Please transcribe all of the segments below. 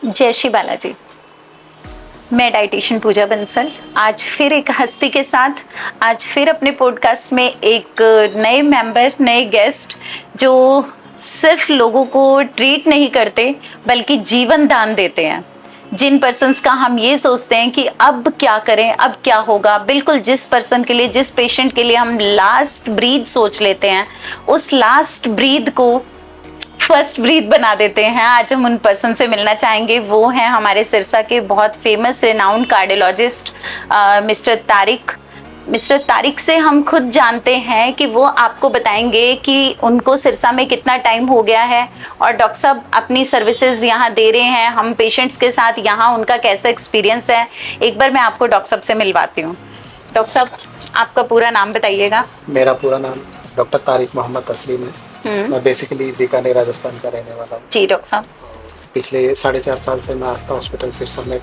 जय श्री बालाजी। मैं डाइटिशियन पूजा बंसल आज फिर एक हस्ती के साथ, आज फिर अपने पॉडकास्ट में एक नए मेंबर, नए गेस्ट जो सिर्फ लोगों को ट्रीट नहीं करते बल्कि जीवन दान देते हैं। जिन पर्सन्स का हम ये सोचते हैं कि अब क्या करें, अब क्या होगा, बिल्कुल जिस पर्सन के लिए, जिस पेशेंट के लिए हम लास्ट ब्रीथ सोच लेते हैं, उस लास्ट ब्रीथ को फर्स्ट ब्रीथ बना देते हैं। आज हम उन पर्सन से मिलना चाहेंगे। वो हैं हमारे सिरसा के बहुत famous renowned cardiologist mister Tariq. Mister Tariq से हम खुद जानते हैं कि वो आपको बताएंगे कि उनको सिरसा में कितना टाइम हो गया है और डॉक्टर साहब अपनी सर्विसेज यहाँ दे रहे हैं। हम पेशेंट्स के साथ यहाँ उनका कैसा एक्सपीरियंस है, एक बार मैं आपको डॉक्टर साहब से मिलवाती हूँ। डॉक्टर साहब, आपका पूरा नाम बताइएगा। मेरा पूरा नाम डॉक्टर तारिक मोहम्मद तस्लीम है। मैं बेसिकली बीकानेर राजस्थान का रहने वाला हूँ। जी डॉक्टर साहब। पिछले 4.5 साल से मैं आस्था हॉस्पिटल सिरसा में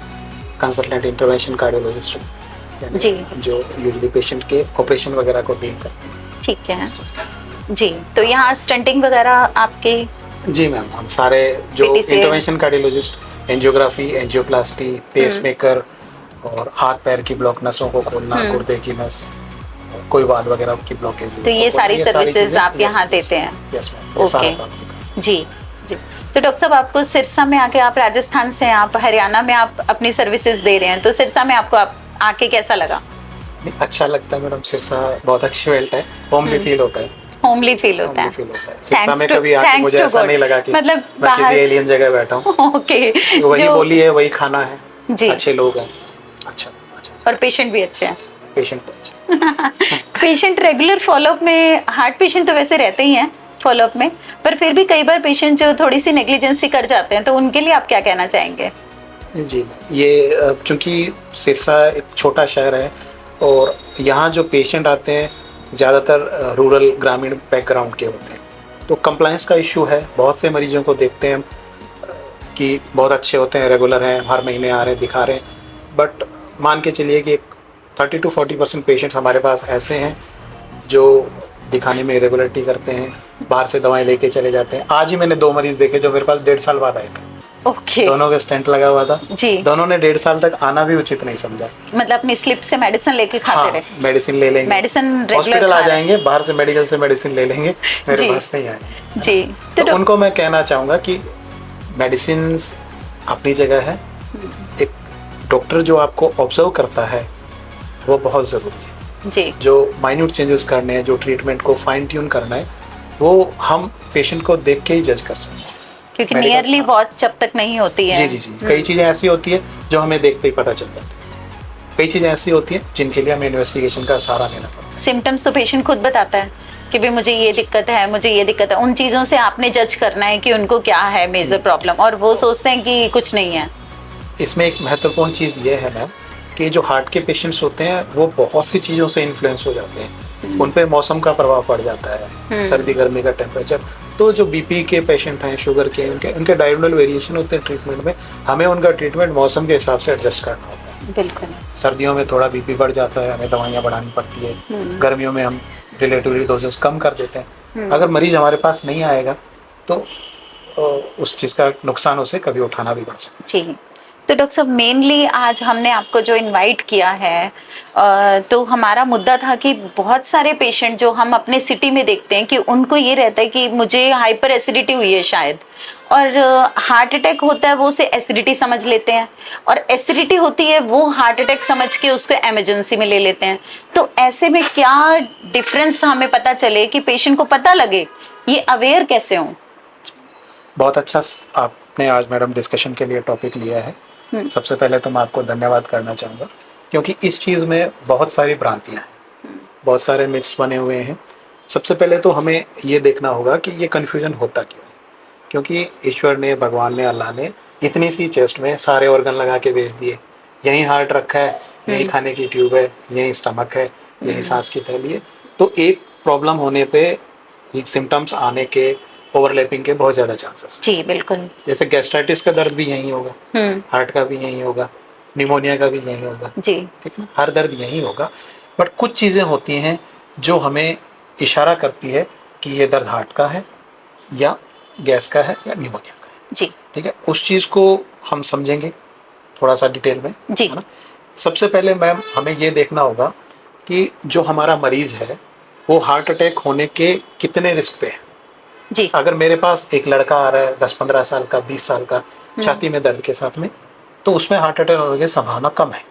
कंसल्टेंट इंटरवेंशन कार्डियोलॉजिस्ट हूँ, जी, जो यूजली पेशेंट के ऑपरेशन वगैरह को डील करते हैं। ठीक है जी। तो यहाँ स्टंटिंग वगैरह आपके? जी मैम, हम सारे जो intervention cardiologist, angiography, angioplasty, pacemaker और हाथ पैर की ब्लॉक नसों को खोलना, गुर्दे की नस, कोई वाल वगैरह की ब्लॉकेज, तो ये सारी सर्विसेज आप यहाँ देते हैं? Yes ma'am. ओके जी जी। तो डॉक्टर साहब, आपको सिरसा में आके, आप राजस्थान से, आप हरियाणा में आप अपनी सर्विसेज दे रहे हैं, तो सिरसा में आपको आके कैसा लगा? अच्छा लगता है मैडम। सिरसा बहुत अच्छी वेल्ट है, होमली फील होता है। होमली फील होता है। सिरसा में कभी आके मुझे ऐसा नहीं लगा कि मतलब मैं किसी एलियन जगह बैठा हूँ। ओके, वही बोली है, वही खाना है जी, अच्छे लोग हैं। अच्छा, और पेशेंट भी अच्छे हैं। पेशेंट अच्छे। पेशेंट रेगुलर फॉलोअप में, हार्ट पेशेंट तो वैसे रहते ही हैं फॉलोअप में, पर फिर भी कई बार पेशेंट जो थोड़ी सी नेग्लिजेंसी कर जाते हैं, तो उनके लिए आप क्या कहना चाहेंगे? जी, ये चूंकि सिरसा एक छोटा शहर है और यहाँ जो पेशेंट आते हैं ज़्यादातर रूरल, ग्रामीण बैकग्राउंड के होते हैं, तो कंप्लायंस का इशू है। बहुत से मरीजों को देखते हैं कि बहुत अच्छे होते हैं, रेगुलर हैं, हर महीने आ रहे हैं, दिखा रहे हैं, बट मान के चलिए कि 30 to 40% पेशेंट्स हमारे पास ऐसे हैं जो दिखाने में इरेगुलरिटी करते हैं, बाहर से दवाएं लेके चले जाते हैं। आज ही मैंने 2 मरीज देखे जो मेरे पास 1.5 साल बाद आए थे। ओके। दोनों का स्टेंट लगा हुआ था जी। दोनों ने 1.5 साल तक आना भी उचित नहीं समझा। मतलब अपनी स्लिप से मेडिसिन लेके खाते रहे? मेडिसिन ले लेंगे, मेडिसिन हॉस्पिटल आ जाएंगे, बाहर से मेडिकल से मेडिसिन ले लेंगे, मेरे पास नहीं आएंगे जी। तो उनको मैं कहना चाहूँगा कि मेडिसिन अपनी जगह है। एक डॉक्टर जो आपको ऑब्जर्व करता है वो बहुत ज़रूरी है जी। जो माइन्यूट चेंजेस करने हैं, जो ट्रीटमेंट को फाइन ट्यून करना है, वो हम पेशेंट को देख के ही जज कर सकते हैं, क्योंकि नियरली वॉच जब तक नहीं होती है। जी। कई चीज़ें ऐसी होती है जो हमें देखते ही पता चल जाती है, कई चीज़ें ऐसी होती हैं जिनके लिए हमें इन्वेस्टिगेशन का सहारा लेना पड़ता है। सिम्टम्स तो पेशेंट खुद बताता है कि भाई मुझे ये दिक्कत है, मुझे ये दिक्कत है। उन चीज़ों से आपने जज करना है कि उनको क्या है मेजर प्रॉब्लम, और वो सोचते हैं कि कुछ नहीं है। इसमें एक महत्वपूर्ण चीज़ ये है मैम कि जो हार्ट के पेशेंट्स होते हैं वो बहुत सी चीज़ों से इन्फ्लुएंस हो जाते हैं। उन पे मौसम का प्रभाव पड़ जाता है, सर्दी गर्मी का टेम्परेचर। तो जो बीपी के पेशेंट हैं, शुगर के, उनके डायग्नल वेरिएशन होते हैं ट्रीटमेंट में। हमें उनका ट्रीटमेंट मौसम के हिसाब से एडजस्ट करना होता है। बिल्कुल। सर्दियों में थोड़ा बीपी बढ़ जाता है, हमें दवाइयाँ बढ़ानी पड़ती है। गर्मियों में हम रिलेटिवली डोजेस कम कर देते हैं। अगर मरीज हमारे पास नहीं आएगा तो उस चीज़ का नुकसान उसे कभी उठाना भी पड़ सकता है। जी। तो डॉक्टर साहब, मेनली आज हमने आपको जो इनवाइट किया है, तो हमारा मुद्दा था कि बहुत सारे पेशेंट जो हम अपने सिटी में देखते हैं कि उनको ये रहता है कि मुझे हाइपर एसिडिटी हुई है शायद, और हार्ट अटैक होता है वो उसे एसिडिटी समझ लेते हैं, और एसिडिटी होती है वो हार्ट अटैक समझ के उसको इमरजेंसी में ले लेते हैं। तो ऐसे में क्या डिफरेंस हमें पता चले कि पेशेंट को पता लगे, ये अवेयर कैसे हों? बहुत अच्छा आपने आज मैडम डिस्कशन के लिए टॉपिक लिया है। सबसे पहले तो मैं आपको धन्यवाद करना चाहूँगा, क्योंकि इस चीज़ में बहुत सारी भ्रांतियाँ हैं, बहुत सारे मिथ्स बने हुए हैं। सबसे पहले तो हमें ये देखना होगा कि ये कन्फ्यूजन होता क्यों है, क्योंकि ईश्वर ने, भगवान ने, अल्लाह ने इतनी सी चेस्ट में सारे ऑर्गन लगा के भेज दिए। यहीं हार्ट रखा है, यहीं खाने की ट्यूब है, यहीं स्टमक है, यहीं सांस की थैली है। तो एक प्रॉब्लम होने पे सिम्टम्स आने के, ओवरलैपिंग के बहुत ज़्यादा चांसेस। जी बिल्कुल। जैसे गैस्ट्राइटिस का दर्द भी यहीं होगा, हार्ट का भी यहीं होगा, निमोनिया का भी यहीं होगा जी, ठीक है, हर दर्द यहीं होगा। बट कुछ चीज़ें होती हैं जो हमें इशारा करती है कि ये दर्द हार्ट का है या गैस का है या निमोनिया का है। जी ठीक है, उस चीज़ को हम समझेंगे थोड़ा सा डिटेल में, जी। है ना। सबसे पहले मैम हमें ये देखना होगा कि जो हमारा मरीज है वो हार्ट अटैक होने के कितने रिस्क पे है। जी। अगर मेरे पास एक लड़का आ रहा है 10-15 साल का, 20 साल का, छाती में दर्द के साथ में, तो उसमें हार्ट अटैक होने की संभावना कम है।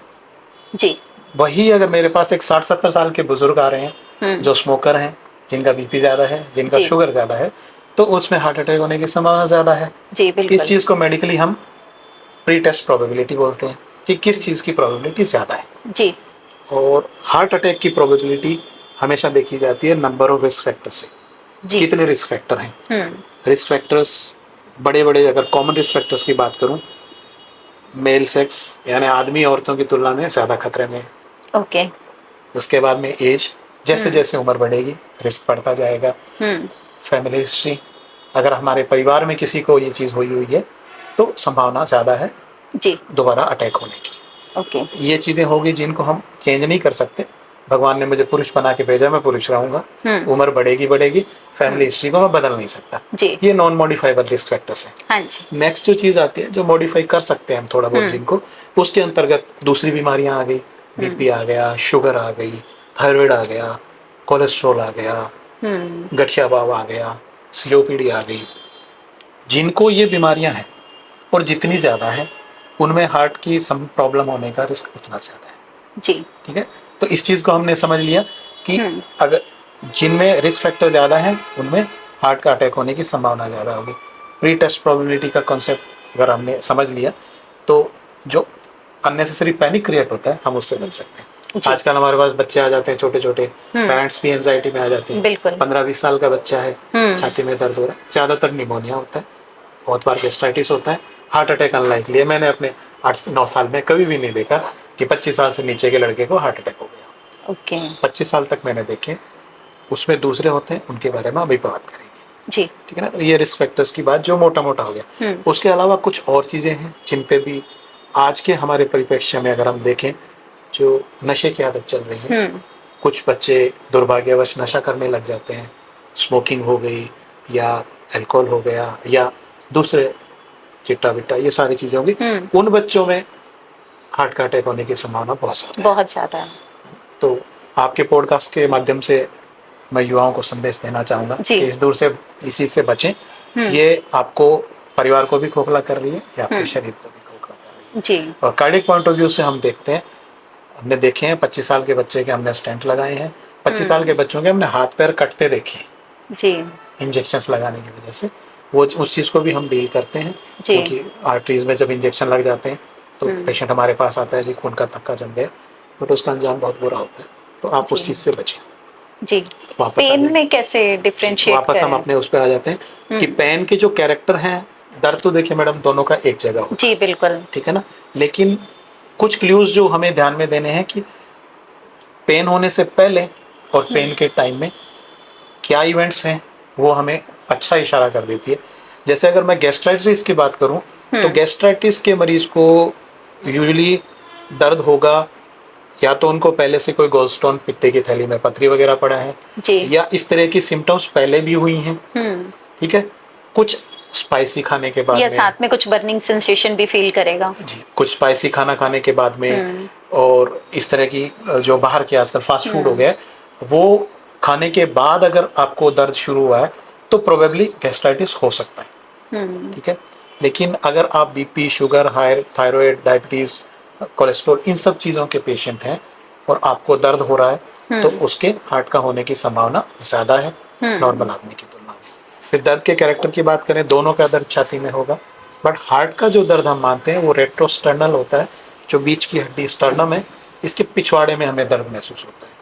जी। वही अगर मेरे पास एक 60-70 साल के बुजुर्ग आ रहे हैं जो स्मोकर हैं, जिनका बीपी ज़्यादा है, जिनका जी। शुगर ज़्यादा है, तो उसमें हार्ट अटैक होने की संभावना ज़्यादा है। जी बिल्कुल। इस चीज़ को मेडिकली हम प्री टेस्ट प्रोबेबिलिटी बोलते हैं कि किस चीज़ की प्रोबेबिलिटी ज़्यादा है। जी। और हार्ट अटैक की प्रोबेबिलिटी हमेशा देखी जाती है नंबर ऑफ रिस्क फैक्टर से, जी। कितने रिस्क फैक्टर हैं। रिस्क फैक्टर्स बड़े बड़े, अगर कॉमन रिस्क फैक्टर्स की बात करूं, मेल सेक्स यानी आदमी औरतों की तुलना में ज़्यादा खतरे में है। ओके। उसके बाद में एज, जैसे जैसे उम्र बढ़ेगी रिस्क बढ़ता जाएगा। फैमिली हिस्ट्री, अगर हमारे परिवार में किसी को ये चीज़ हुई हुई है तो संभावना ज़्यादा है जी। दोबारा अटैक होने की। ओके। ये चीज़ें होगी जिनको हम चेंज नहीं कर सकते। भगवान ने मुझे पुरुष बना के भेजा, मैं पुरुष रहूंगा। उम्र बढ़ेगी बढ़ेगी, फैमिली हिस्ट्री को मैं बदल नहीं सकता। जी। ये नॉन मॉडिफाइबल रिस्क फैक्टर्स हैं। हाँ जी। नेक्स्ट जो चीज़ आती है, जो मॉडिफाई कर सकते हैं हम थोड़ा बहुत जिनको, उसके अंतर्गत दूसरी बीमारियां आ गई, बीपी आ गया, शुगर आ गई, थायराइड आ गया, कोलेस्ट्रॉल आ गया, गठिया भाव आ गया, सीओपीडी आ गई। जिनको ये बीमारियां हैं और जितनी ज़्यादा है उनमें हार्ट की सम प्रॉब्लम होने का रिस्क उतना ज़्यादा है। जी। ठीक है, तो इस चीज़ को हमने समझ लिया कि अगर जिनमें रिस्क फैक्टर ज़्यादा है उनमें हार्ट का अटैक होने की संभावना ज़्यादा होगी। प्री टेस्ट प्रोबेबिलिटी का कॉन्सेप्ट अगर हमने समझ लिया तो जो अननेसेसरी पैनिक क्रिएट होता है हम उससे बच सकते हैं। आजकल हमारे पास बच्चे आ जाते हैं छोटे छोटे, पेरेंट्स भी एंजाइटी में आ जाते हैं। 15-20 साल का बच्चा है, छाती में दर्द हो रहा है, ज़्यादातर निमोनिया होता है, बहुत बार गैस्ट्राइटिस होता है। हार्ट अटैक अनलाइकली है। मैंने अपने 8-9 साल में कभी भी नहीं देखा कि 25 साल से नीचे के लड़के को हार्ट अटैक हो गया। ओके। 25 साल तक मैंने देखे, उसमें दूसरे होते हैं, उनके बारे में अभी बात करेंगे। जी। ठीक है ना। तो ये रिस्क फैक्टर्स की बात जो मोटा मोटा हो गया। उसके अलावा कुछ और चीज़ें हैं जिन पे भी आज के हमारे परिप्रेक्ष्य में अगर हम देखें, जो नशे की आदत चल रही है, कुछ बच्चे दुर्भाग्यवश नशा करने लग जाते हैं, स्मोकिंग हो गई या अल्कोहल हो गया या दूसरे चिट्टा बिट्टा, ये सारी चीज़ें होंगी। उन बच्चों में हार्ट का अटैक होने की संभावना बहुत ज़्यादा है। तो आपके पॉडकास्ट के माध्यम से मैं युवाओं को संदेश देना चाहूँगा कि इस दूर से इसी से बचें। ये आपको, परिवार को भी खोखला कर रही है या आपके शरीर को भी खोखला कर रही है। जी। और कार्डियक पॉइंट ऑफ व्यू से हम देखते हैं, हमने देखे हैं 25 साल के बच्चे के हमने स्टेंट लगाए हैं, 25 साल के बच्चों के हमने हाथ पैर कटते देखे हैं जी, इंजेक्शंस लगाने की वजह से। वो उस चीज़ को भी हम डील करते हैं, क्योंकि आर्टरीज में जब इंजेक्शन लग जाते हैं तो पेशेंट हमारे पास आता है जी खून का थक्का जम गया, बट उसका अंजाम बहुत बुरा होता है। तो आप उस चीज़ से बचें। जी। पेन में कैसे डिफरेंशिएट वापस हम अपने उस पर आ जाते हैं कि पेन के जो कैरेक्टर हैं, दर्द तो देखिए मैडम दोनों का एक जगह होता है। जी बिल्कुल। ठीक है ना। लेकिन कुछ क्लूज जो हमें ध्यान में देने हैं कि पेन होने से पहले और पेन के टाइम में क्या इवेंट्स हैं, वो हमें अच्छा इशारा कर देती है। जैसे अगर मैं गैस्ट्राइटिस की बात करूं तो गैस्ट्राइटिस के मरीज को यूजुअली दर्द होगा या तो उनको पहले से कोई गोलस्टोन, पित्ते की थैली में पथरी वगैरह पड़ा है जी। या इस तरह की सिम्टम्स पहले भी हुई हैं। ठीक है। कुछ स्पाइसी खाने के बाद या में, साथ में कुछ बर्निंग सेंसेशन भी फील करेगा जी, कुछ स्पाइसी खाना खाने के बाद में, और इस तरह की जो बाहर के आजकल फास्ट फूड हो गया वो खाने के बाद अगर आपको दर्द शुरू हुआ है तो प्रोबेबली गैस्ट्राइटिस हो सकता है। ठीक है। लेकिन अगर आप BP, sugar, high thyroid, diabetes, cholesterol, इन सब चीज़ों के पेशेंट हैं और आपको दर्द हो रहा है तो उसके हार्ट का होने की संभावना ज़्यादा है नॉर्मल आदमी की तुलना में। फिर दर्द के कैरेक्टर की बात करें, दोनों का दर्द छाती में होगा, बट हार्ट का जो दर्द हम मानते हैं वो रेट्रोस्टर्नल होता है, जो बीच की हड्डी स्टर्नम है, इसके पिछवाड़े में हमें दर्द महसूस होता है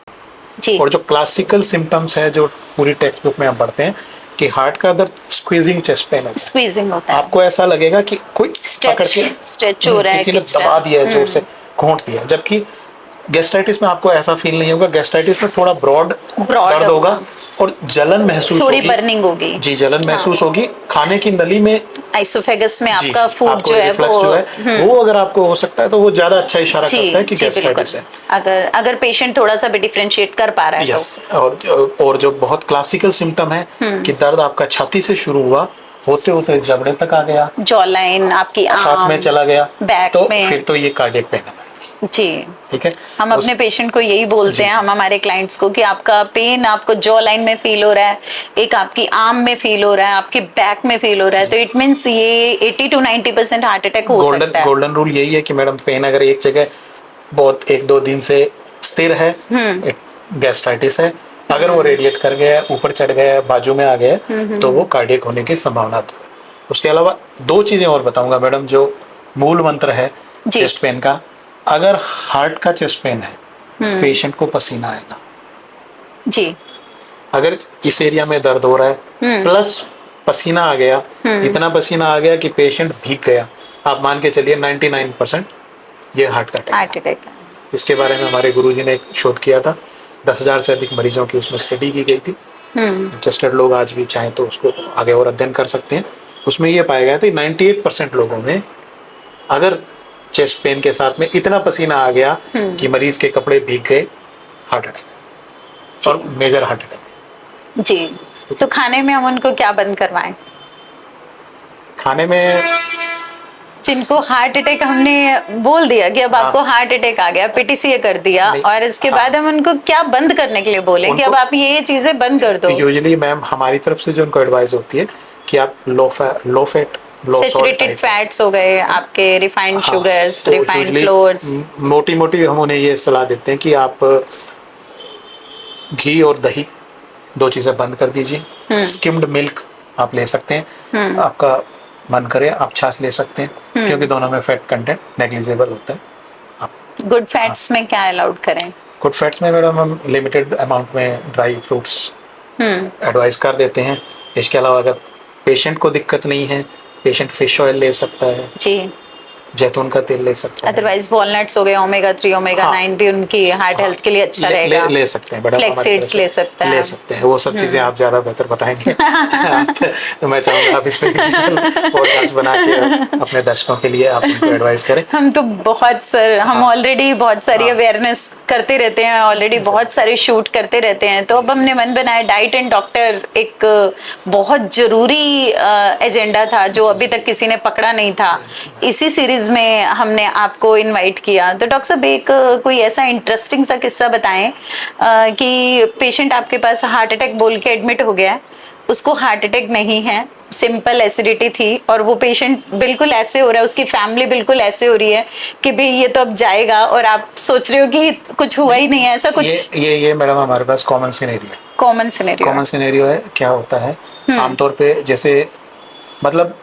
जी। और जो क्लासिकल सिम्टम्स है जो पूरी टेक्स्ट बुक में हम पढ़ते हैं कि हार्ट का दर्द स्क्वीजिंग चेस्ट पेन है, स्क्वीजिंग होता है। आपको ऐसा लगेगा कि कोई पकड़ के स्ट्रेच हो रहा है, किसी ने दबा दिया है, जोर से घोंट दिया। जबकि गैस्ट्राइटिस में आपको ऐसा फील नहीं होगा। गैस्ट्राइटिस में थोड़ा ब्रॉड दर्द होगा और जलन महसूस होगी, थोड़ी बर्निंग होगी। जी, जलन महसूस होगी। खाने की नली में, आइसोफेगस में आपका फूड जो है वो अगर आपको हो सकता है तो वो ज्यादा अच्छा इशारा करता है कि गैस्ट्राइटिस है। अगर पेशेंट थोड़ा सा भी डिफरेंशिएट कर पा रहा है तो। और जो बहुत क्लासिकल सिम्टम है कि दर्द आपका छाती से शुरू हुआ होते होते जबड़े तक आ गया, जॉ लाइन, आपकी हाथ में आर्म, चला गया, बैक तो में। फिर तो ये कार्डियक पेन है। जी, ठीक है, हम अपने पेशेंट को यही बोलते जी, हैं, हम हमारे क्लाइंट्स को, कि आपका पेन आपको जॉ लाइन में फील हो रहा है, एक आपकी आर्म में फील हो रहा है, आपके बैक में फील हो रहा है, तो इट मींस ये 80 to 90% हार्ट अटैक हो सकता है। गोल्डन रूल यही है कि मैडम पेन अगर एक जगह बहुत 1-2 दिन से स्थिर है, गैस्ट्राइटिस है, अगर वो रेडिएट कर गया है, ऊपर चढ़ गया है, बाजू में आ गया है, तो वो कार्डियक होने की संभावना है। उसके अलावा 2 चीजें और बताऊंगा मैडम, जो मूल मंत्र है चेस्ट पेन का। अगर हार्ट का चेस्ट पेन है, पेशेंट को पसीना आएगा जी। अगर इस एरिया में दर्द हो रहा है प्लस पसीना आ गया, इतना पसीना आ गया कि पेशेंट भीग गया, आप मान के चलिए 99% ये हार्ट का अटैक है। इसके बारे में हमारे गुरुजी ने एक शोध किया था, 10,000 से अधिक मरीजों की उसमें स्टडी की गई थी। इंटरेस्टेड लोग आज भी चाहें तो उसको आगे और अध्ययन कर सकते हैं। उसमें ये पाया गया था 98% लोगों में अगर चेस्ट पेन के साथ में इतना पसीना आ गया कि मरीज के कपड़े भीग गए, हार्ट अटैक, और मेजर हार्ट अटैक। जी, तो खाने में हम उनको क्या बंद करवाएं? खाने में जिनको हार्ट अटैक हमने बोल दिया कि अब आपको हार्ट अटैक आ गया, पीटीसीए कर दिया, और इसके बाद हम उनको क्या बंद करने के लिए बोले कि अब आप ये चीजें बंद कर दो? यूजुअली मैम हमारी तरफ से जो उनको एडवाइस होती है कि आप लो फैट सैचुरेटेड फैट्स हो गए, आपके रिफाइंड शुगर्स, रिफाइंड फ्लोर्स, मोटी हम उन्हें ये सलाह देते हैं कि आप घी और दही 2 चीजें बंद कर दीजिए। स्किम्ड मिल्क आप ले सकते हैं, आपका मन करे आप छाछ ले सकते हैं, क्योंकि दोनों में फैट कंटेंट नेग्लिजिबल होता है। आप गुड फैट्स में क्या अलाउड करें? गुड फैट्स में मैडम हम लिमिटेड अमाउंट में ड्राई फ्रूट्स एडवाइस कर देते हैं। इसके अलावा अगर पेशेंट को दिक्कत नहीं है, पेशेंट फिश ऑयल ले सकता है जी, जैतून का तेल ले सकता है। अदरवाइज वॉलनट्स हो गए, ओमेगा 3 ओमेगा 9 भी उनकी हार्ट हेल्थ के लिए अच्छा रहेगा। ले सकते हैं, बड़ा फ्लैक्स सीड्स ले सकते हैं, ले सकते हैं। वो सब चीजें आप ज्यादा बेहतर बताएंगे। तो मैं चाहूंगा आप इस पे पॉडकास्ट बना के अपने दर्शकों के लिए आप उनको एडवाइस करें। हम तो बहुत सर, हम ऑलरेडी बहुत सारी अवेयरनेस करते रहते हैं, ऑलरेडी बहुत सारे शूट करते रहते हैं, तो अब हमने मन बनाया डाइट एंड डॉक्टर एक बहुत जरूरी एजेंडा था जो अभी तक किसी ने पकड़ा नहीं था। इसी सीरीज में हमने आपको इनवाइट किया। तो डॉक्टर साहब एक कोई ऐसा इंटरेस्टिंग सा किस्सा बताएं कि पेशेंट आपके पास हार्ट अटैक बोल के एडमिट हो गया, उसको हार्ट अटैक नहीं है, सिंपल एसिडिटी थी, और वो पेशेंट बिल्कुल ऐसे हो रहा है, उसकी फैमिली बिल्कुल ऐसे हो रही है कि भाई ये तो अब जाएगा, और आप सोच रहे हो कि कुछ हुआ ही नहीं है, ऐसा कुछ? ये मैडम हमारे पास कॉमन सिनेरियो है। क्या होता है आमतौर पे, जैसे मतलब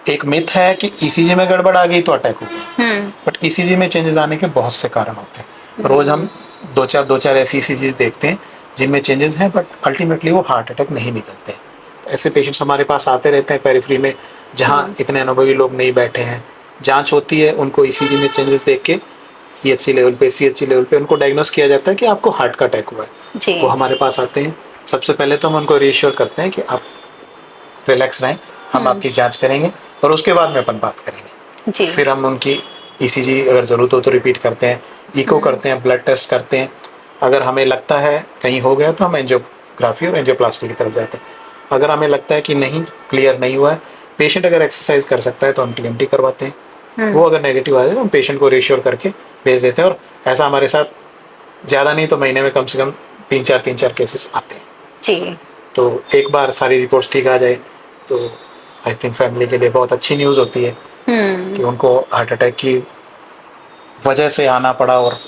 एक मिथ है कि ईसीजी में गड़बड़ आ गई तो अटैक हो गया, बट ईसीजी में चेंजेस आने के बहुत से कारण होते हैं। रोज हम दो चार ऐसी ईसीजीज देखते हैं जिनमें चेंजेस हैं, बट अल्टीमेटली वो हार्ट अटैक नहीं निकलते। ऐसे पेशेंट्स हमारे पास आते रहते हैं पेरिफेरी में, जहाँ इतने अनुभवी लोग नहीं बैठे हैं। जांच होती है, उनको ईसीजी में चेंजेस देख के पीएचसी लेवल पे, सीएचसी लेवल पे उनको डायग्नोस किया जाता है कि आपको हार्ट का अटैक हुआ है। वो हमारे पास आते हैं, सबसे पहले तो हम उनको रीश्योर करते हैं कि आप रिलैक्स रहें, हम आपकी जांच करेंगे और उसके बाद में अपन बात करेंगे। फिर हम उनकी ईसीजी अगर ज़रूरत हो तो रिपीट करते हैं, इको करते हैं, ब्लड टेस्ट करते हैं। अगर हमें लगता है कहीं हो गया तो हम एंजियोग्राफी और एंजियोप्लास्टी की तरफ जाते हैं। अगर हमें लगता है कि नहीं, क्लियर नहीं हुआ है, पेशेंट अगर एक्सरसाइज कर सकता है तो हम टीएमटी करवाते हैं। वो अगर नेगेटिव आ जाए तो हम पेशेंट को रिश्योर करके भेज देते हैं। और ऐसा हमारे साथ ज़्यादा नहीं तो महीने में कम से कम 3-4 केसेस आते हैं जी। तो एक बार सारी रिपोर्ट्स ठीक आ जाए तो आई थिंक फैमिली के लिए बहुत अच्छी न्यूज़ होती है कि उनको हार्ट अटैक की वजह से आना पड़ा और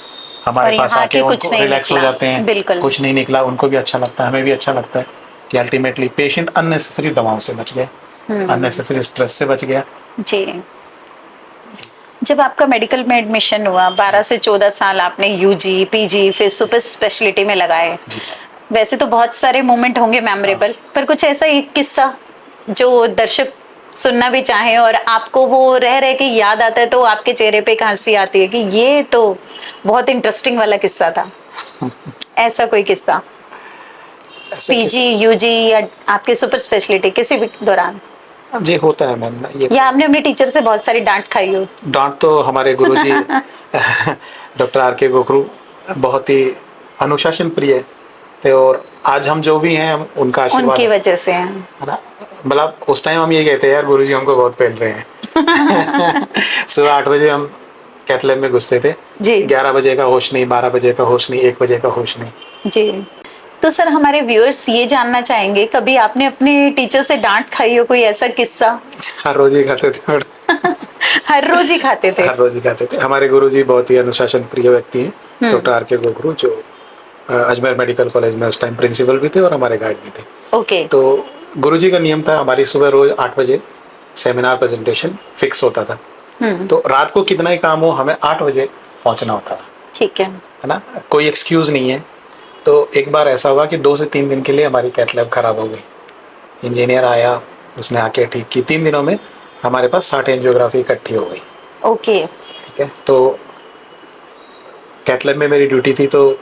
हमारे पास आके उनको रिलैक्स हो जाते हैं, कुछ नहीं निकला, उनको भी अच्छा लगता है, हमें भी अच्छा लगता है कि अल्टीमेटली पेशेंट अननेसेसरी दवाओं से बच गया, अननेसेसरी स्ट्रेस से बच गया। जी। जब आपका मेडिकल में एडमिशन हुआ, 12 से 14 साल आपने यूजी, पीजी, फिर सुपर स्पेशलिटी में लगाए, वैसे तो बहुत सारे मोमेंट होंगे मेमोरेबल, पर कुछ ऐसा एक किस्सा जो दर्शक सुनना भी चाहे और आपको वो रह रह के याद आता है तो आपके चेहरे पे एक हंसी आती है कि ये तो बहुत इंटरेस्टिंग वाला किस्सा था? ऐसा कोई किस्सा पीजी, यूजी या आपके सुपर स्पेशलिटी किसी भी दौरान? जी होता है मैम। या आपने अपने टीचर से बहुत सारी डांट खाई हो? डांट तो हमारे गुरुजी डॉक्टर आर के गोखरू बहुत ही अनुशासन प्रिय थे और आज हम जो भी हैं उनका आशीर्वाद, उनकी वजह से हैं, है ना। मतलब उस टाइम हम ये कहते हैं यार गुरुजी हमको बहुत पेल रहे हैं। सुबह 8 बजे हम कैथ लैब में घुसते थे, जी 11 बजे का होश नहीं, 12 बजे का होश नहीं, 1 बजे का होश नहीं। जी। तो सर हमारे व्यूअर्स ये जानना चाहेंगे, कभी आपने अपने टीचर से डांट खाई हो, कोई ऐसा किस्सा? हर रोज ही खाते थे हर रोज ही खाते थे? हर रोज ही खाते थे। हमारे गुरुजी बहुत ही अनुशासन प्रिय व्यक्ति हैं, डॉक्टर आर के गोखरू, जो अजमेर मेडिकल कॉलेज में उस टाइम प्रिंसिपल भी थे और हमारे गाइड भी थे। ओके। तो गुरुजी का नियम था, हमारी सुबह रोज 8 बजे सेमिनार प्रेजेंटेशन फिक्स होता था। तो रात को कितना ही काम हो, हमें 8 बजे पहुंचना होता था, ठीक है ना, कोई एक्सक्यूज नहीं है। तो एक बार ऐसा हुआ कि 2 से 3 दिन के लिए हमारी कैथ लैब खराब हो गई। इंजीनियर आया, उसने आके ठीक की। 3 दिनों में हमारे पास 60 एंजियोग्राफी इकट्ठी हो गई। ओके। ठीक है, तो कैथ लैब में मेरी ड्यूटी थी, तो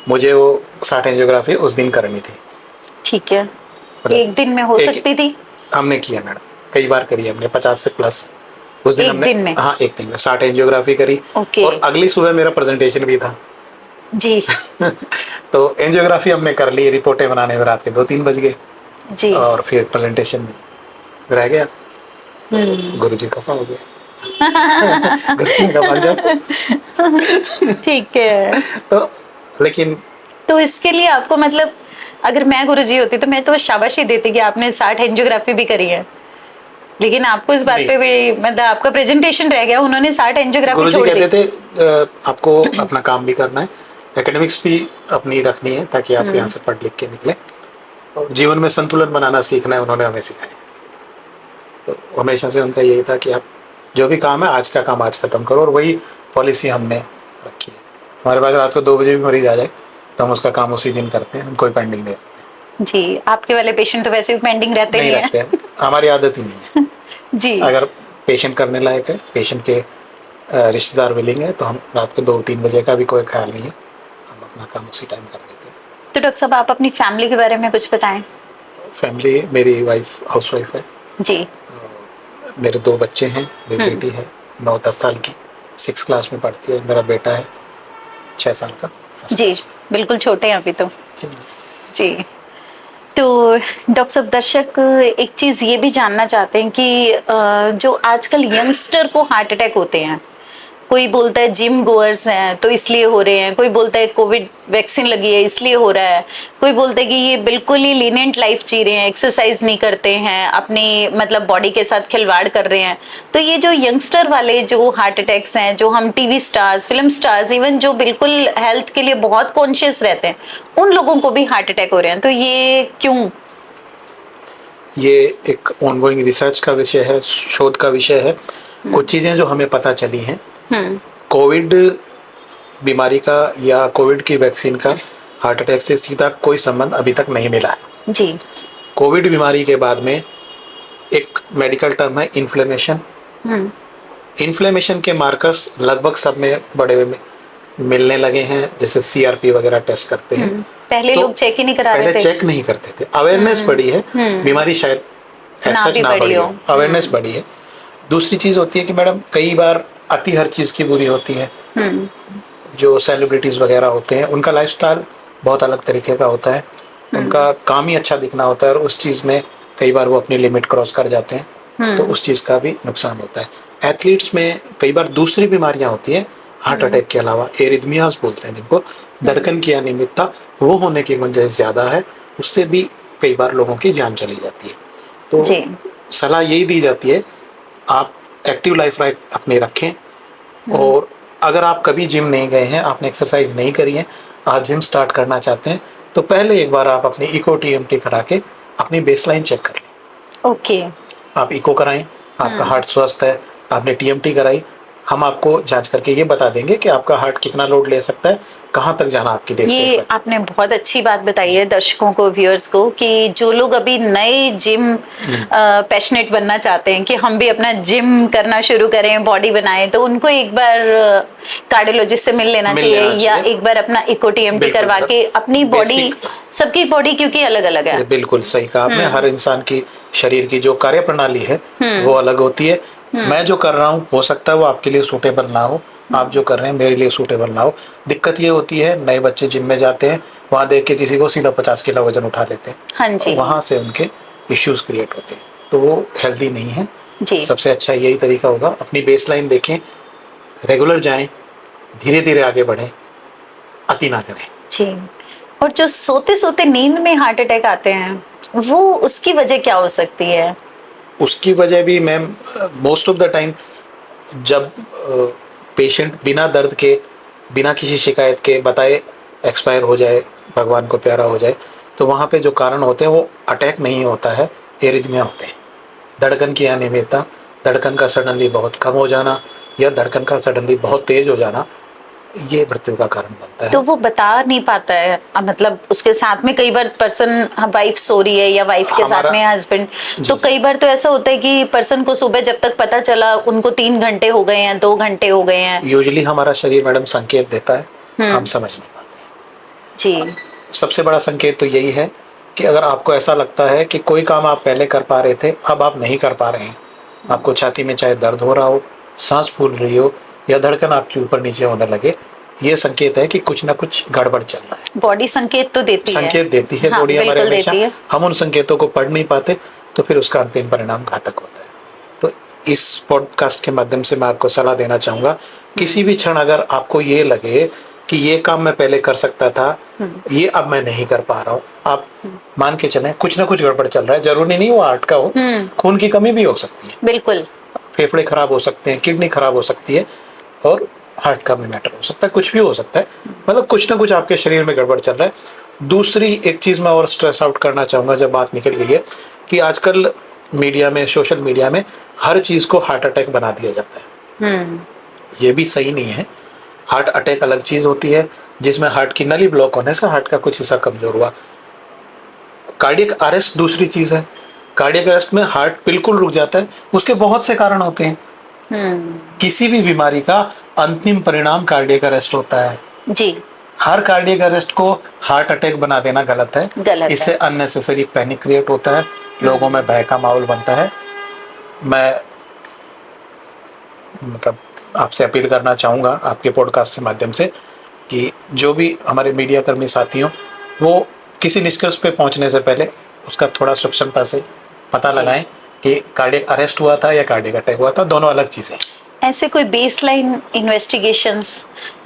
मुझे वो 60 एंजियोग्राफी उस दिन करनी थी। ठीक है, मतलब एक दिन में हो सकती थी? हमने किया मैडम, कई बार करी हमने, 50 से प्लस उस दिन एक हमने। दिन में? हाँ, एक दिन में 60 एंजियोग्राफी करी। ओके। और अगली सुबह मेरा प्रेजेंटेशन भी था। जी तो एंजियोग्राफी हमने कर ली, रिपोर्टें बनाने में रात के 2-3 बज गए जी। और फिर प्रेजेंटेशन रह गया। तो गुरुजी खफा हो गया। गुरुजी ने कहा भाग जाओ। ठीक है। तो लेकिन तो इसके लिए आपको मतलब, अगर मैं गुरुजी होती तो मैं तो शाबाशी देती कि आपने 60 एंजियोग्राफी भी करी है, लेकिन आपको इस बात नहीं, पे भी मतलब आपका प्रेजेंटेशन रह गया, उन्होंने 60 एंजियोग्राफी गुरुजी छोड़ दी। कहते थे आपको अपना काम भी करना है, एकेडमिक्स भी अपनी रखनी है, ताकि आप यहाँ से पढ़ लिख के निकले, और जीवन में संतुलन बनाना सीखना है, उन्होंने हमें सिखाया। तो हमेशा से उनका यही था कि आप जो भी काम है, आज का काम आज खत्म करो, और वही पॉलिसी हमने रखी है। हमारे पास रात को 2 बजे भी मरीज आ जाए तो हम उसका काम उसी दिन करते हैं, हम कोई पेंडिंग नहीं रखते। जी, आपके वाले पेशेंट तो वैसे भी पेंडिंग रहते नहीं नहीं रखते है। हैं, हमारी आदत ही नहीं है। जी अगर पेशेंट करने लायक है, पेशेंट के रिश्तेदार विलिंग है, तो हम रात को 2-3 बजे का भी कोई ख्याल नहीं है, हम अपना काम उसी टाइम कर देते हैं। तो डॉक्टर साहब, आप अपनी फैमिली के बारे में कुछ बताएं। फैमिली, मेरी वाइफ हाउस वाइफ है, जी मेरे 2 बच्चे हैं, मेरी बेटी है 9-10 साल की, 6 क्लास में पढ़ती है, मेरा बेटा है 6 साल का, first जी, class बिल्कुल छोटे हैं अभी तो। में। जी। तो डॉक्टर साहब, दर्शक एक चीज ये भी जानना चाहते हैं कि जो आजकल यंगस्टर को हार्ट अटैक होते हैं, कोई बोलता है जिम गोअर्स हैं तो इसलिए हो रहे हैं, कोई बोलता है कोविड वैक्सीन लगी है इसलिए हो रहा है, कोई बोलता है कि ये बिल्कुल ही लीनियंट लाइफ जी रहे हैं, एक्सरसाइज नहीं करते हैं, अपनी मतलब बॉडी के साथ खिलवाड़ कर रहे हैं। तो ये जो यंगस्टर वाले जो हार्ट अटैक्स हैं, जो हम TV stars, film stars, even जो बिल्कुल हेल्थ के लिए बहुत कॉन्शियस रहते हैं, उन लोगों को भी हार्ट अटैक हो रहे हैं, तो ये क्यों? ये एक ऑनगोइंग रिसर्च का विषय है, शोध का विषय है। कुछ चीज़ें जो हमें पता चली हैं, कोविड बीमारी का या कोविड की वैक्सीन का हार्ट अटैक से सीधा कोई संबंध अभी तक नहीं मिला है। जी। कोविड बीमारी के बाद में एक मेडिकल टर्म है इन्फ्लेमेशन। इन्फ्लेमेशन के मार्कर्स लगभग सब में बड़े में मिलने लगे हैं, जैसे सीआरपी वगैरह टेस्ट करते हैं। पहले तो लोग चेक ही नहीं करा रहे थे। पहले चेक नहीं करते थे, अवेयरनेस बढ़ी है, बीमारी शायद ना भी ना बढ़ी बढ़ी हो। हो, अवेयरनेस बढ़ी है। दूसरी चीज होती है कि मैडम कई बार अति हर चीज की बुरी होती है। जो सेलिब्रिटीज वगैरह होते हैं, उनका लाइफस्टाइल बहुत अलग तरीके का होता है, उनका काम ही अच्छा दिखना होता है, और उस चीज में कई बार वो अपनी लिमिट क्रॉस कर जाते हैं, तो उस चीज का भी नुकसान होता है। एथलीट्स में कई बार दूसरी बीमारियां होती हैं हार्ट अटैक के अलावा, एरिथमियाज बोलते हैं जिनको, धड़कन की अनियमितता, वो होने की गुंजाइश ज्यादा है, उससे भी कई बार लोगों की जान चली जाती है। तो जी। सलाह यही दी जाती है, आप एक्टिव लाइफ अपने रखें, और अगर आप कभी जिम नहीं गए हैं, आपने एक्सरसाइज नहीं करी है, आप जिम स्टार्ट करना चाहते हैं, तो पहले एक बार आप अपनी इको टीएमटी करा के अपनी बेसलाइन चेक कर लें। ओके। आप इको कराएं, आपका हार्ट स्वस्थ है, आपने टीएमटी कराई, हम आपको जांच करके ये बता देंगे कि आपका हार्ट कितना लोड ले सकता है, कहाँ तक जाना आपके लिए सेफ ये है। आपने बहुत अच्छी बात बताई है दर्शकों को, व्यूअर्स को, कि जो लोग अभी नए जिम पैशनेट बनना चाहते हैं कि हम भी अपना जिम करना शुरू करें, बॉडी बनाएं, तो उनको एक बार कार्डियोलॉजिस्ट से मिल लेना चाहिए, या एक बार अपना इको टीएमटी करवा के अपनी बॉडी, सबकी बॉडी क्योंकि अलग अलग है। बिल्कुल सही कहा आपने, हर इंसान की शरीर की जो कार्य प्रणाली है वो अलग होती है। मैं जो कर रहा हूँ हो सकता है वो आपके लिए सूटेबल ना हो, आप जो कर रहे हैं मेरे लिए सूटेबल ना हो। दिक्कत ये होती है, नए बच्चे जिम में जाते हैं, वहाँ देख के किसी को सीधा 50 किलो वजन उठा लेते हैं, हाँ जी। वहाँ से उनके इश्यूज क्रिएट होते हैं, तो वो हेल्दी नहीं है। जी। सबसे अच्छा यही तरीका होगा, अपनी बेसलाइन देखें, रेगुलर जाएं, धीरे धीरे आगे बढ़ें, अति ना करें। जी। और जो सोते सोते नींद में हार्ट अटैक आते हैं, वो उसकी वजह क्या हो सकती है? उसकी वजह भी ma'am most of the time जब पेशेंट बिना दर्द के, बिना किसी शिकायत के बताए एक्सपायर हो जाए, भगवान को प्यारा हो जाए, तो वहाँ पे जो कारण होते हैं वो अटैक नहीं होता है, एरिथमिया होते हैं। धड़कन की अनियमितता, धड़कन का सडनली बहुत कम हो जाना या धड़कन का सडनली बहुत तेज हो जाना, ये मृत्यु का कारण बनता है। तो वो बता नहीं पाता है, मतलब उसके साथ में कई बार पर्सन, वाइफ सो रही है या वाइफ के साथ में हस्बैंड, तो कई बार तो ऐसा होता है कि पर्सन को सुबह जब तक पता चला उनको 3 घंटे हो गए हैं, 2 घंटे हो गए हैं। यूजुअली हमारा शरीर मैडम संकेत देता है, हम समझ नहीं पाते। जी। सबसे बड़ा संकेत तो यही है कि अगर आपको ऐसा लगता है कि कोई काम आप पहले कर पा रहे थे, अब आप नहीं कर पा रहे हैं, आपको छाती में चाहे दर्द हो रहा हो, सांस फूल रही हो या धड़कन आपके ऊपर नीचे होने लगे, ये संकेत है कि कुछ ना कुछ गड़बड़ चल रहा है। बॉडी संकेत तो देती है, संकेत देती है हाँ, बॉडी हमारे हमेशा। देती है। हम उन संकेतों को पढ़ नहीं पाते, तो फिर उसका अंतिम परिणाम घातक होता है। तो इस पॉडकास्ट के माध्यम से मैं आपको सलाह देना चाहूँगा, किसी भी क्षण अगर आपको ये लगे कि ये काम मैं पहले कर सकता था, ये अब मैं नहीं कर पा रहा हूँ, आप मान के चलें कुछ ना कुछ गड़बड़ चल रहा है। जरूरी नहीं वो हार्ट का हो, खून की कमी भी हो सकती है, बिल्कुल, फेफड़े खराब हो सकते हैं, किडनी खराब हो सकती है, और हार्ट का भी मैटर हो सकता है, कुछ भी हो सकता है। मतलब कुछ ना कुछ आपके शरीर में गड़बड़ चल रहा है। दूसरी एक चीज़ मैं और स्ट्रेस आउट करना चाहूँगा, जब बात निकल गई है कि आजकल मीडिया में, सोशल मीडिया में हर चीज़ को हार्ट अटैक बना दिया जाता है। ये भी सही नहीं है। हार्ट अटैक अलग चीज़ होती है, जिसमें हार्ट की नली ब्लॉक होने से हार्ट का कुछ हिस्सा कमजोर हुआ। कार्डियक अरेस्ट दूसरी चीज़ है। कार्डियक अरेस्ट में हार्ट बिल्कुल रुक जाता है, उसके बहुत से कारण होते हैं। किसी भी बीमारी का अंतिम परिणाम कार्डियक अरेस्ट होता है जी। हर कार्डियक अरेस्ट को हार्ट अटैक बना देना गलत है, इससे अननेसेसरी पैनिक क्रिएट होता है, लोगों में भय का माहौल बनता है। मैं मतलब आपसे अपील करना चाहूँगा आपके पॉडकास्ट के माध्यम से कि जो भी हमारे मीडिया कर्मी साथी हों, वो किसी निष्कर्ष पे पहुँचने से पहले उसका थोड़ा सूक्ष्मता से पता लगाएं कि कार्डियक अरेस्ट हुआ था या कार्डियक अटैक हुआ था, दोनों अलग चीज़ें। ऐसे कोई बेसलाइन इन्वेस्टिगेशंस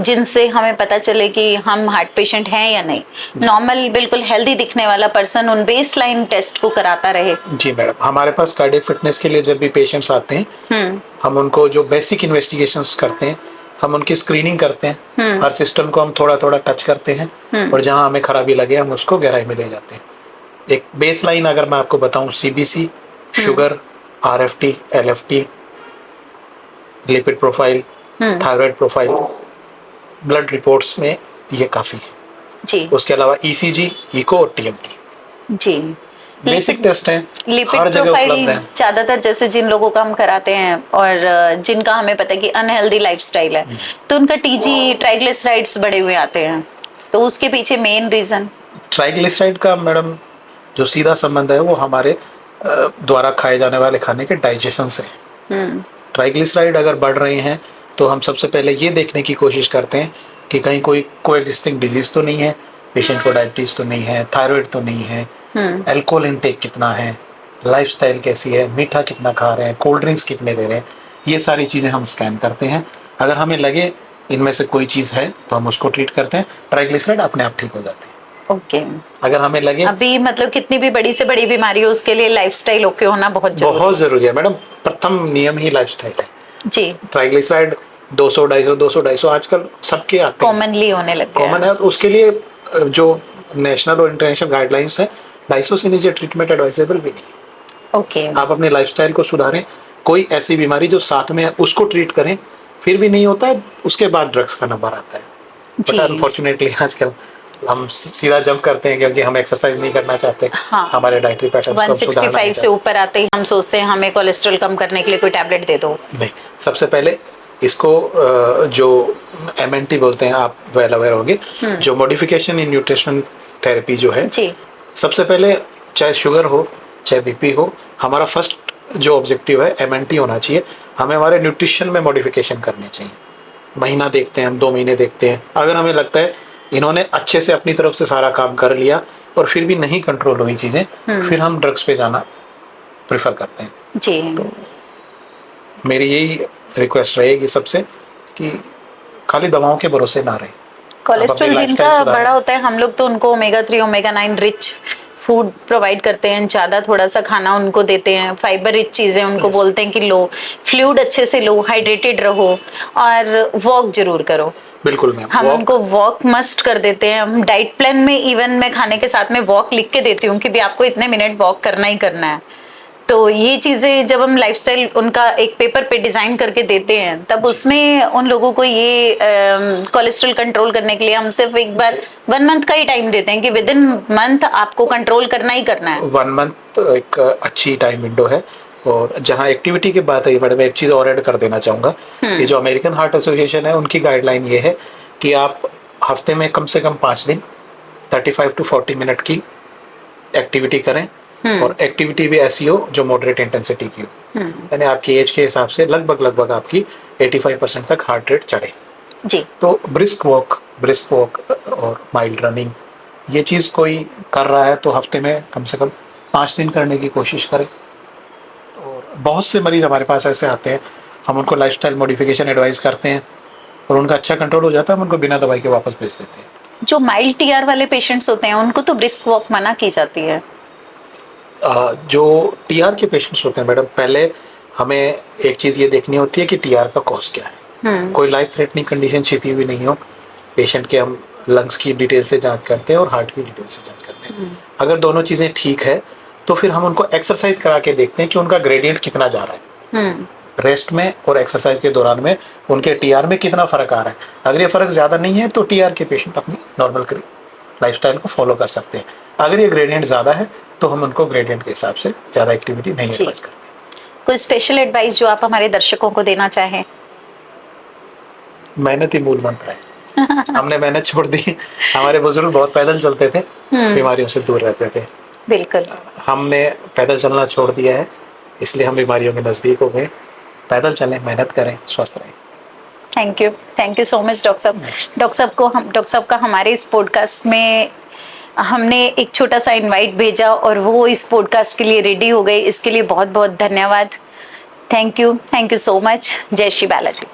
जिनसे हमें पता चले कि हम हार्ट पेशेंट हैं या नहीं? नॉर्मल बिल्कुल हेल्दी दिखने वाला पर्सन उन बेसलाइन टेस्ट को कराता रहे। जी मैडम, हमारे पास कार्डियक फिटनेस के लिए जब भी पेशेंट्स आते हैं, हम उनको जो बेसिक इन्वेस्टिगेशंस करते हैं, हम उनकी स्क्रीनिंग करते हैं, हर सिस्टम को हम थोड़ा थोड़ा टच करते हैं, और जहाँ हमें खराबी लगे हम उसको गहराई में ले जाते हैं। एक बेसलाइन अगर मैं आपको बताऊं, CBC, sugar, RFT, LFT, lipid profile, thyroid profile, blood reports में ये काफ़ी है जी। उसके अलावा ECG, इको और TMT जी, बेसिक टेस्ट हैं, लिपिड हर जगह उपलब्ध प्रोफाइल हैं। ज्यादातर जैसे जिन लोगों का हम कराते हैं और जिनका हमें पता है कि अनहेल्दी लाइफस्टाइल है, तो उनका TG, ट्राइग्लिसराइड्स बढ़े हुए आते हैं, तो उसके पीछे मेन रीजन? ट्राइग्लिसराइड का मैडम जो सीधा संबंध है वो हमारे द्वारा खाए जाने वाले खाने के डाइजेशन से है। ट्राइग्लिसराइड अगर बढ़ रहे हैं तो हम सबसे पहले ये देखने की कोशिश करते हैं कि कहीं कोई कोएग्जिस्टिंग डिजीज तो नहीं है, पेशेंट को डायबिटीज तो नहीं है, थायराइड तो नहीं है, अल्कोहल इनटेक कितना है, लाइफस्टाइल कैसी है, मीठा कितना खा रहे हैं, कोल्ड ड्रिंक्स कितने ले रहे हैं, ये सारी चीज़ें हम स्कैन करते हैं। अगर हमें लगे इनमें से कोई चीज़ है तो हम उसको ट्रीट करते हैं, ट्राइग्लिसराइड अपने आप ठीक हो जाते हैं। ओके। अगर हमें लगे अभी मतलब कितनी भी बड़ी से बड़ी बीमारी हो उसके लिए लाइफस्टाइल ओके होना बहुत जरूरी है मैडम। प्रथम नियम ही लाइफस्टाइल है जी। ट्राइग्लिसराइड 200, 250 आजकल सबके आते हैं, कॉमनली होने लगे, कॉमन है। तो उसके लिए जो नेशनल और इंटरनेशनल गाइडलाइंस है, 250 से नीचे ट्रीटमेंट एडवाइजेबल भी नहीं। ओके। आप अपने लाइफस्टाइल को सुधारें, कोई ऐसी बीमारी जो साथ में है उसको ट्रीट करें, फिर भी नहीं होता है उसके बाद ड्रग्स का नंबर आता है। बट अनफॉर्चुनेटली आजकल हम सीधा जंप करते हैं क्योंकि हम एक्सरसाइज नहीं करना चाहते। हाँ। हमारे डाइटरी पैटर्न 165 से ऊपर आते ही हम सोचते हैं हमें कोलेस्ट्रॉल कम करने के लिए कोई टैबलेट दे दो। नहीं, सबसे पहले इसको जो MNT बोलते हैं, आप वेल अवेयर होंगे, जो मॉडिफिकेशन इन न्यूट्रिशन थेरेपी जो है जी। सबसे पहले चाहे शुगर हो चाहे BP हो, हमारा फर्स्ट जो ऑब्जेक्टिव है MNT होना चाहिए। हमें हमारे न्यूट्रिशन में मॉडिफिकेशन करने चाहिए। महीना देखते हैं हम, 2 महीने देखते हैं, अगर हमें लगता है इन्होंने अच्छे से अपनी तरफ से सारा काम कर लिया, और फिर भी नहीं कंट्रोल हुई चीज़ें, फिर हम ड्रग्स पे जाना प्रेफर करते हैं। जी। तो मेरी यही रिक्वेस्ट रहेगी सबसे कि खाली दवाओं के भरोसे ना रहें। कोलेस्ट्रॉल जिनका बड़ा होता है, हम लोग तो उनको omega 3 omega 9 rich food provide करते हैं, ज़्यादा थोड़ा सा खाना उनको देते हैं, फाइबर रिच चीज़ें उनको बोलते हैं कि लो, फ्लूइड अच्छे से लो, हाइड्रेटेड रहो और वॉक जरूर करो। बिल्कुल मैम, हम उनको वॉक मस्ट कर देते हैं। हम डाइट प्लान में इवन मैं खाने के साथ में वॉक लिख के देती हूँ कि भी आपको इतने मिनट वॉक करना ही करना है। तो ये चीजें जब हम लाइफस्टाइल उनका एक पेपर पे डिजाइन करके देते हैं, तब उसमें उन लोगों को ये कोलेस्ट्रॉल कंट्रोल करने के लिए हम सिर्फ एक बार 1 मंथ का ही टाइम देते हैं कि विद इन मंथ आपको कंट्रोल करना ही करना है। 1 मंथ एक अच्छी टाइम विंडो है। और जहाँ एक्टिविटी की बात है मैडम, एक चीज़ और ऐड कर देना चाहूँगा कि जो अमेरिकन हार्ट एसोसिएशन है उनकी गाइडलाइन ये है कि आप हफ्ते में कम से कम 5 दिन 35 to 40 मिनट की एक्टिविटी करें, और एक्टिविटी भी ऐसी हो जो मॉडरेट इंटेंसिटी की हो। यानी आपकी एज के हिसाब से लगभग आपकी 85% तक हार्ट रेट चढ़े। जी। तो ब्रिस्क वॉक और माइल्ड रनिंग, ये चीज़ कोई कर रहा है तो हफ्ते में कम से कम 5 दिन करने की कोशिश करें। और बहुत से मरीज हमारे पास ऐसे आते हैं, हम उनको लाइफस्टाइल मॉडिफिकेशन एडवाइस करते हैं और उनका अच्छा कंट्रोल हो जाता है, हम उनको बिना दवाई के वापस भेज देते हैं। जो माइल्ड टीआर वाले पेशेंट्स होते हैं उनको तो ब्रिस्क वॉक मना की जाती है। जो टीआर के पेशेंट्स होते हैं मैडम, पहले हमें एक चीज़ ये देखनी होती है कि टीआर का कॉज क्या है। कोई लाइफ थ्रेटनिंग कंडीशन छिपी हुई नहीं हो। पेशेंट के हम लंग्स की डिटेल से जांच करते हैं और हार्ट की डिटेल से जांच करते हैं। अगर दोनों चीज़ें ठीक है तो फिर हम उनको एक्सरसाइज करा के देखते हैं कि उनका ग्रेडियंट कितना जा रहा है, रेस्ट में और एक्सरसाइज के दौरान में उनके टीआर में कितना फ़र्क आ रहा है। अगर ये फ़र्क ज़्यादा नहीं है तो टीआर के पेशेंट अपनी नॉर्मल लाइफस्टाइल को फॉलो कर सकते हैं। अगर ये ग्रेडियंट ज़्यादा है तो हम उनको ग्रेडियंट के हिसाब से ज़्यादा एक्टिविटी नहीं एडवाइस करते। कोई स्पेशल एडवाइस जो आप हमारे दर्शकों को देना चाहें? मेहनत ही मूल मंत्र है। हमने मेहनत छोड़ दी। हमारे बुजुर्ग बहुत पैदल चलते थे, बीमारियों से दूर रहते थे। बिल्कुल। हमने पैदल चलना छोड़ दिया है, इसलिए हम बीमारियों के नज़दीक हो गए। पैदल चलें, मेहनत करें, स्वस्थ रहें। Thank you so much doctor साहब। डॉक्टर साहब का हमारे इस पॉडकास्ट में हमने एक छोटा सा इनवाइट भेजा और वो इस पॉडकास्ट के लिए रेडी हो गए। इसके लिए बहुत बहुत धन्यवाद। Thank you so much. जय श्री बालाजी।